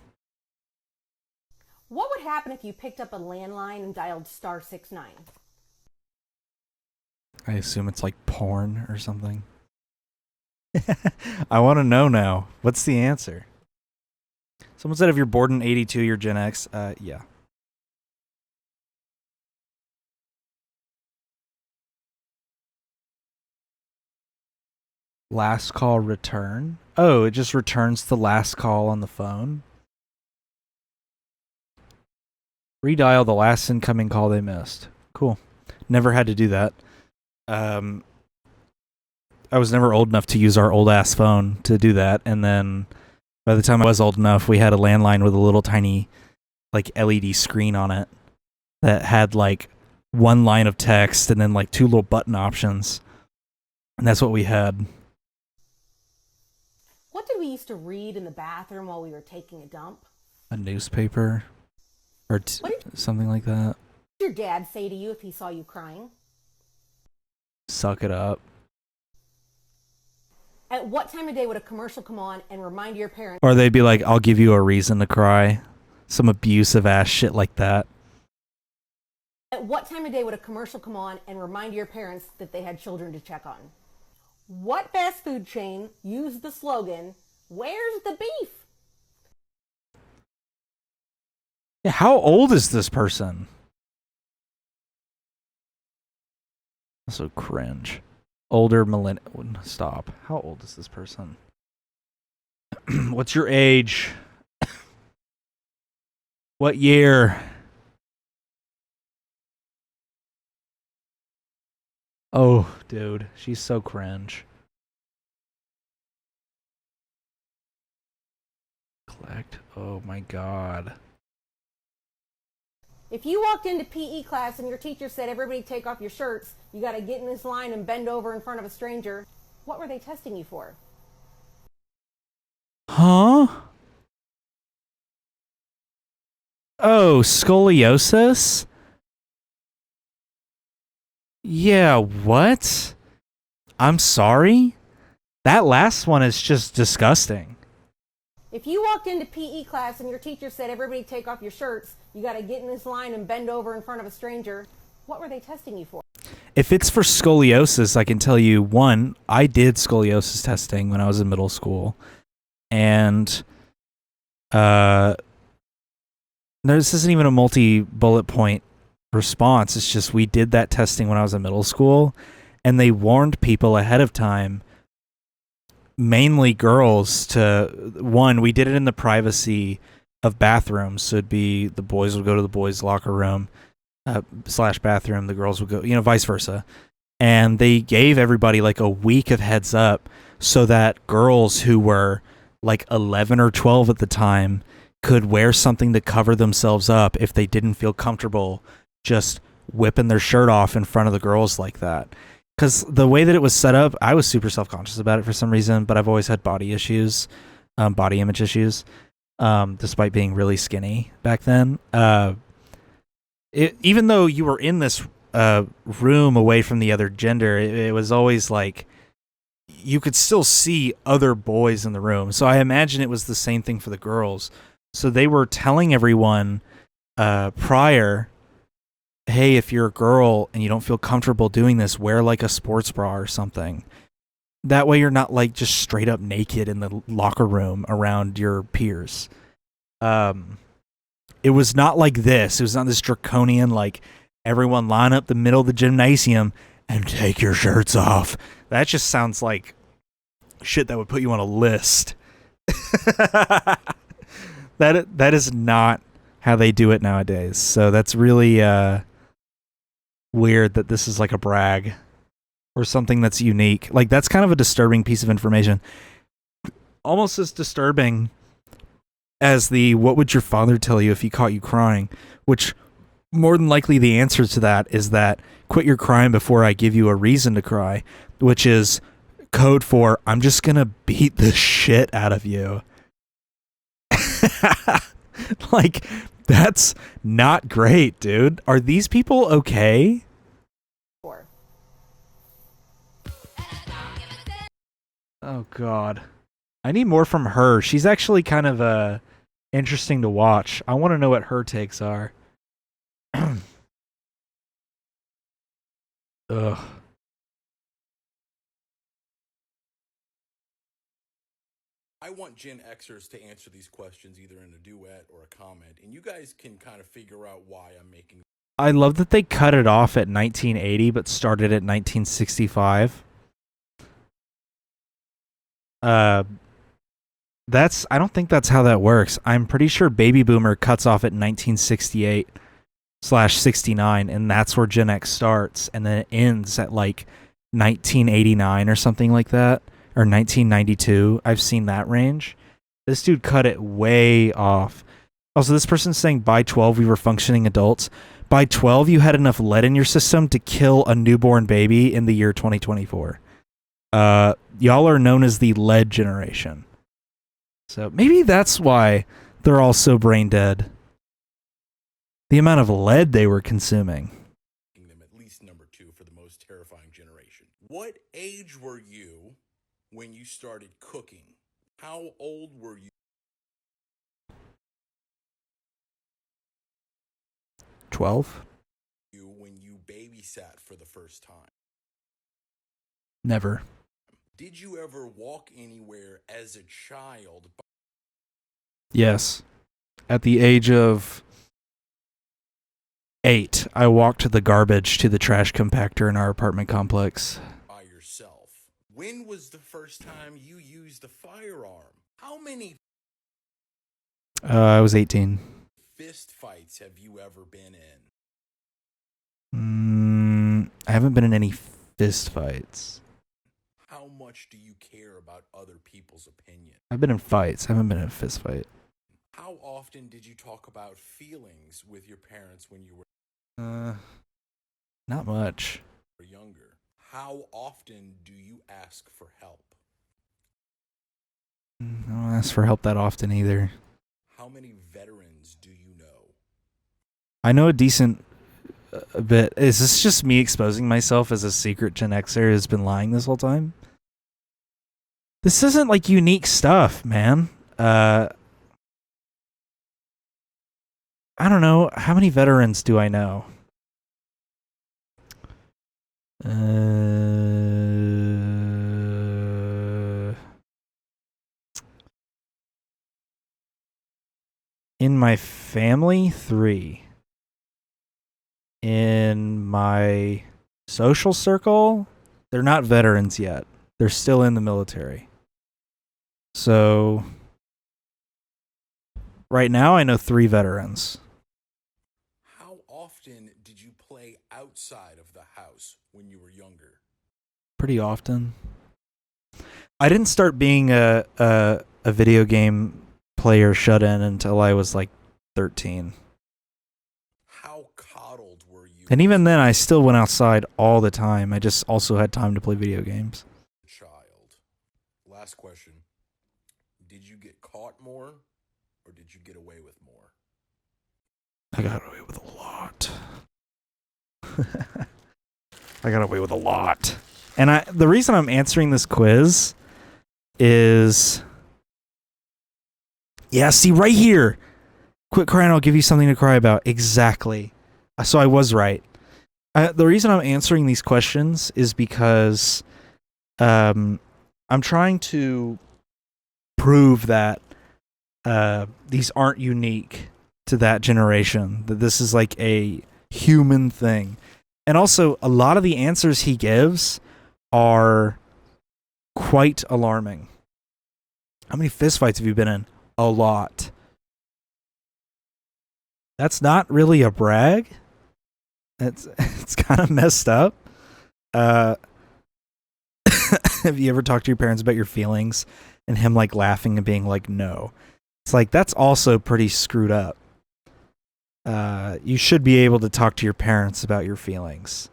What would happen if you picked up a landline and dialed *69? I assume it's like porn or something. I want to know now. What's the answer? Someone said if you're born in 82, you're Gen X. Yeah. Last call return? Oh, it just returns the last call on the phone? Redial the last incoming call they missed. Cool. Never had to do that. I was never old enough to use our old ass phone to do that, and then by the time I was old enough, we had a landline with a little tiny like LED screen on it that had like one line of text and then like two little button options. And that's what we had. What did we used to read in the bathroom while we were taking a dump? A newspaper or something like that. What did your dad say to you if he saw you crying? Suck it up. At what time of day would a commercial come on and remind your parents? Or they'd be like, I'll give you a reason to cry. Some abusive ass shit like that. At what time of day would a commercial come on and remind your parents that they had children to check on? What fast food chain used the slogan, "Where's the beef?" Yeah, how old is this person? Also cringe. Older millennial. Stop. How old is this person? What's your age? What year? Oh, dude. She's so cringe. Collect. Oh my god. If you walked into PE class and your teacher said, "Everybody take off your shirts, you got to get in this line and bend over in front of a stranger," what were they testing you for? Huh? Oh, scoliosis? Yeah, what? I'm sorry? That last one is just disgusting. If you walked into PE class and your teacher said, "Everybody take off your shirts, you got to get in this line and bend over in front of a stranger," what were they testing you for? If it's for scoliosis, I can tell you, one, I did scoliosis testing when I was in middle school. And this isn't even a multi-bullet point response. It's just we did that testing when I was in middle school, and they warned people ahead of time, mainly girls, to, one, we did it in the privacy of bathrooms. So it'd be the boys would go to the boys' locker room / bathroom, the girls would go, vice versa. And they gave everybody like a week of heads up so that girls who were like 11 or 12 at the time could wear something to cover themselves up if they didn't feel comfortable just whipping their shirt off in front of the girls like that. Because the way that it was set up, I was super self-conscious about it for some reason, but I've always had body issues, body image issues, despite being really skinny back then. Even though you were in this room away from the other gender, it was always like you could still see other boys in the room. So I imagine it was the same thing for the girls. So they were telling everyone prior, hey, if you're a girl and you don't feel comfortable doing this, wear like a sports bra or something. That way you're not like just straight up naked in the locker room around your peers. It was not like this. It was not this draconian, like, everyone line up the middle of the gymnasium and take your shirts off. That just sounds like shit that would put you on a list. That is not how they do it nowadays. So that's really weird that this is like a brag or something that's unique. Like, that's kind of a disturbing piece of information. Almost as disturbing as the "what would your father tell you if he caught you crying," which more than likely the answer to that is that quit your crying before I give you a reason to cry, which is code for I'm just gonna beat the shit out of you. Like, that's not great, dude. Are these people okay? Oh god. I need more from her. She's actually kind of interesting to watch. I want to know what her takes are. Ugh. I want Gen Xers to answer these questions either in a duet or a comment, and you guys can kind of figure out why I'm making. I love that they cut it off at 1980 but started at 1965. That's I don't think that's how that works. I'm pretty sure Baby Boomer cuts off at 1968/69, and that's where Gen X starts, and then it ends at like 1989 or something like that, or 1992. I've seen that range. This dude cut it way off. Also, this person's saying by 12 we were functioning adults. By 12 you had enough lead in your system to kill a newborn baby in the year 2024. Y'all are known as the lead generation. So maybe that's why they're all so brain dead. The amount of lead they were consuming. Them at least number 2 for the most terrifying generation. What age were you when you started cooking? How old were you? 12? When you babysat for the first time? Never. Did you ever walk anywhere as a child? Yes. At the age of 8, I walked the garbage to the trash compactor in our apartment complex. By yourself. When was the first time you used a firearm? How many I was 18. fist fights have you ever been in? I haven't been in any fist fights. How much do you care about other people's opinion? I've been in fights. I haven't been in a fist fight. How often did you talk about feelings with your parents when you were Not much. younger? How often do you ask for help? I don't ask for help that often either. How many veterans do you know? I know a decent bit. Is this just me exposing myself as a secret Gen Xer who's been lying this whole time? This isn't like unique stuff, man. I don't know. How many veterans do I know? In my family, 3. In my social circle, they're not veterans yet. They're still in the military. So right now I know 3 veterans. How often did you play outside of the house when you were younger? Pretty often. I didn't start being a video game player shut in until I was like 13. How coddled were you? And even then I still went outside all the time. I just also had time to play video games. Child. Last question. Did you get caught more or did you get away with more? I got away with a lot. I got away with a lot. And the reason I'm answering this quiz is... Yeah, see, right here. Quit crying, I'll give you something to cry about. Exactly. So I was right. The reason I'm answering these questions is because I'm trying to prove that these aren't unique to that generation, that this is like a human thing. And also, a lot of the answers he gives are quite alarming. How many fistfights have you been in? A lot. That's not really a brag. It's kind of messed up. Have you ever talked to your parents about your feelings and him like laughing and being like, no? It's like, that's also pretty screwed up. You should be able to talk to your parents about your feelings.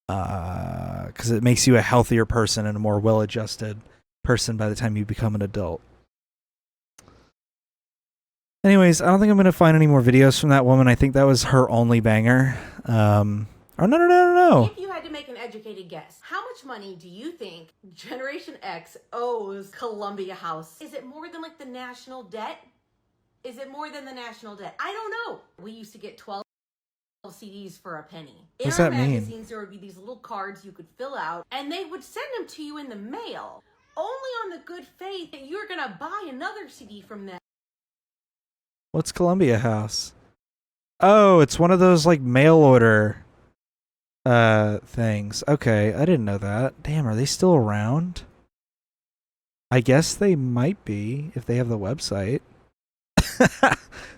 Because it makes you a healthier person and a more well-adjusted person by the time you become an adult. Anyways, I don't think I'm going to find any more videos from that woman. I think that was her only banger. No. If you had to make an educated guess, how much money do you think Generation X owes Columbia House? Is it more than like the national debt? Is it more than the national debt? I don't know. We used to get 12 CDs for a penny. What's In our that mean? magazines, there would be these little cards you could fill out, and they would send them to you in the mail, only on the good faith that you're going to buy another CD from them. What's Columbia House? Oh, it's one of those like mail order things. Okay, I didn't know that. Damn, are they still around? I guess they might be if they have the website.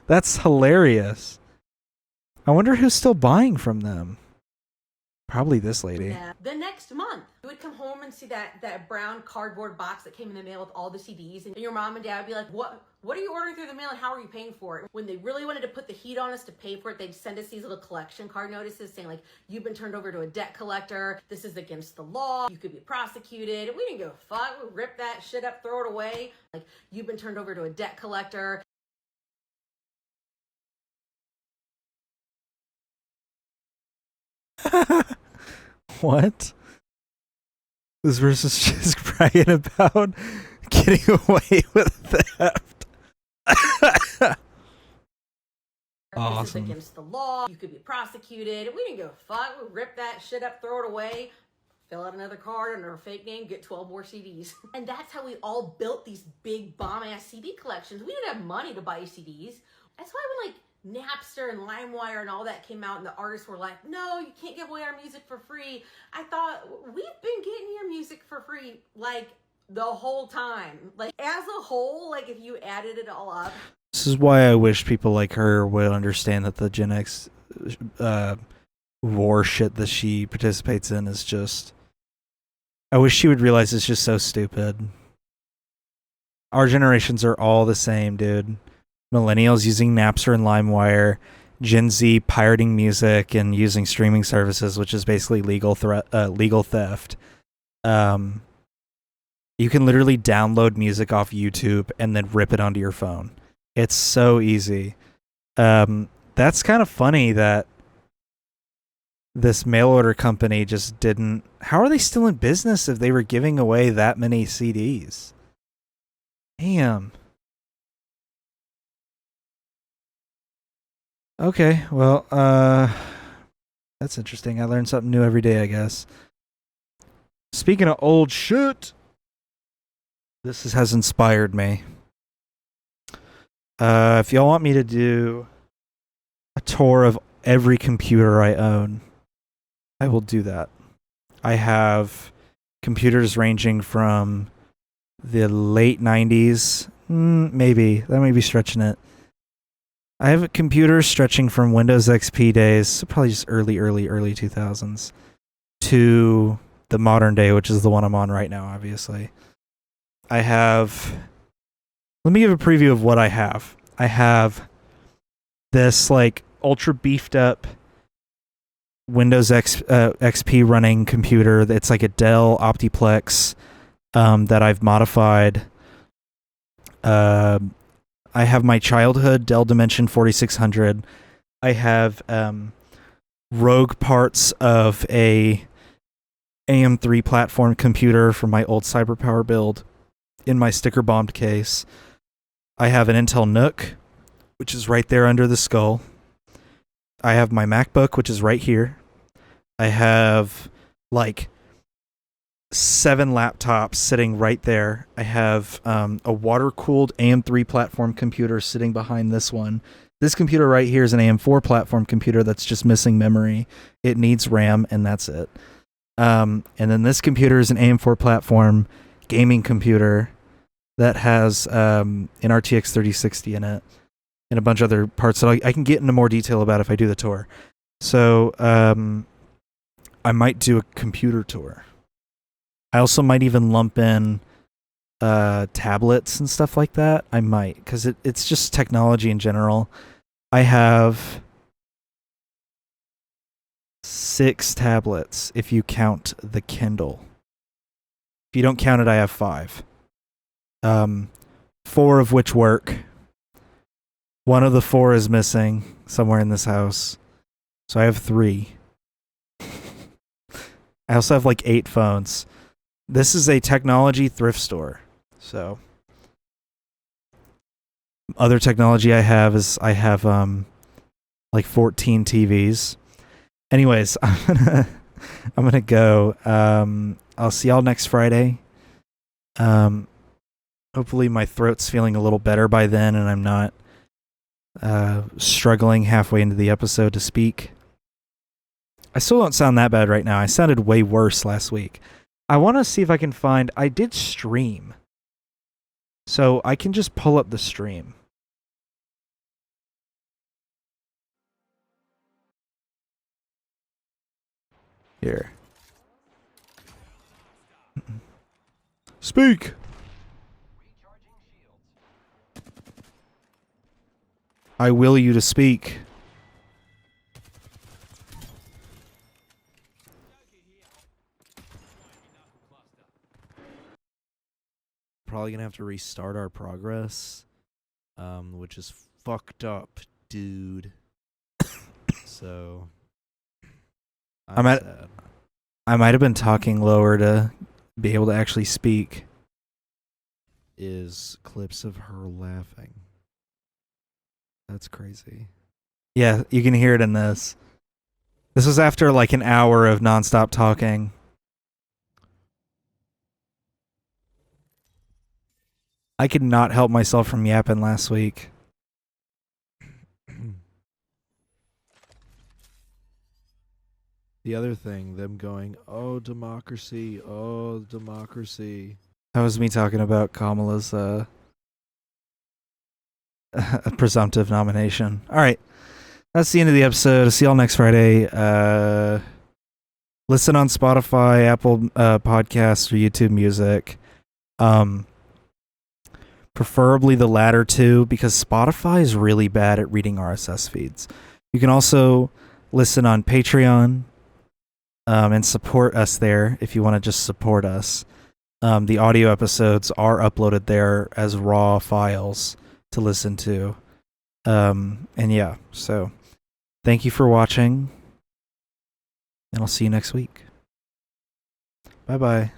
That's hilarious. I wonder who's still buying from them. Probably this lady. The next month, you would come home and see that brown cardboard box that came in the mail with all the CDs, and your mom and dad would be like, what are you ordering through the mail and how are you paying for it? When they really wanted to put the heat on us to pay for it, they'd send us these little collection card notices saying like, you've been turned over to a debt collector, this is against the law, you could be prosecuted. And we didn't give a fuck. We rip that shit up, throw it away. Like, you've been turned over to a debt collector. What? This versus just bragging about getting away with theft. This is against the law. You could be prosecuted. We didn't give a fuck. We rip that shit up, throw it away, fill out another card under a fake name, get 12 more CDs. And that's how we all built these big bomb-ass CD collections. We didn't have money to buy CDs. That's why when like Napster and LimeWire and all that came out and the artists were like, no, you can't give away our music for free. I thought, we've been getting your music for free like the whole time. Like as a whole, like if you added it all up. This is why I wish people like her would understand that the Gen X war shit that she participates in is just... I wish she would realize it's just so stupid. Our generations are all the same, dude. Millennials using Napster and LimeWire, Gen Z pirating music and using streaming services, which is basically legal theft. You can literally download music off YouTube and then rip it onto your phone. It's so easy. That's kind of funny that this mail order company just didn't... How are they still in business if they were giving away that many CDs? Damn. Okay, well, that's interesting. I learn something new every day, I guess. Speaking of old shit, this has inspired me. If y'all want me to do a tour of every computer I own, I will do that. I have computers ranging from the late 90s, maybe, that may be stretching it. I have a computer stretching from Windows XP days, probably just early 2000s, to the modern day, which is the one I'm on right now, obviously. I have... Let me give a preview of what I have. I have this, like, ultra beefed up Windows XP running computer. It's like a Dell Optiplex that I've modified. I have my childhood Dell Dimension 4600. I have rogue parts of a AM3 platform computer from my old CyberPower build in my sticker bombed case. I have an Intel NUC, which is right there under the skull. I have my MacBook, which is right here. I have like 7 laptops sitting right there. I have a water-cooled AM3 platform computer sitting behind this one. This computer right here is an AM4 platform computer that's just missing memory. It needs RAM, and that's it. And then this computer is an AM4 platform gaming computer that has an RTX 3060 in it and a bunch of other parts that I can get into more detail about if I do the tour. So I might do a computer tour. I also might even lump in tablets and stuff like that, I might, because it's just technology in general. I have 6 tablets if you count the Kindle. If you don't count it, I have 5. 4 of which work. One of the 4 is missing somewhere in this house. So I have 3. I also have like 8 phones. This is a technology thrift store. So other technology I have is I have like 14 TVs. Anyways, I'm gonna go. I'll see y'all next Friday. Hopefully my throat's feeling a little better by then and I'm not struggling halfway into the episode to speak. I still don't sound that bad right now. I sounded way worse last week. I want to see if I can find... I did stream. So I can just pull up the stream. Here. Speak! I will you to speak. Probably gonna have to restart our progress, which is fucked up, dude. So I might have been talking lower to be able to actually speak. Is clips of her laughing. That's crazy. Yeah, you can hear it in this. This was after like an hour of nonstop talking. I could not help myself from yapping last week. The other thing, them going, oh, democracy, oh, democracy. That was me talking about Kamala's presumptive nomination. All right. That's the end of the episode. I'll see y'all next Friday. Listen on Spotify, Apple Podcasts, or YouTube Music. Preferably the latter two, because Spotify is really bad at reading RSS feeds. You can also listen on Patreon and support us there if you want to just support us. The audio episodes are uploaded there as raw files to listen to. And yeah, so thank you for watching, and I'll see you next week. Bye-bye.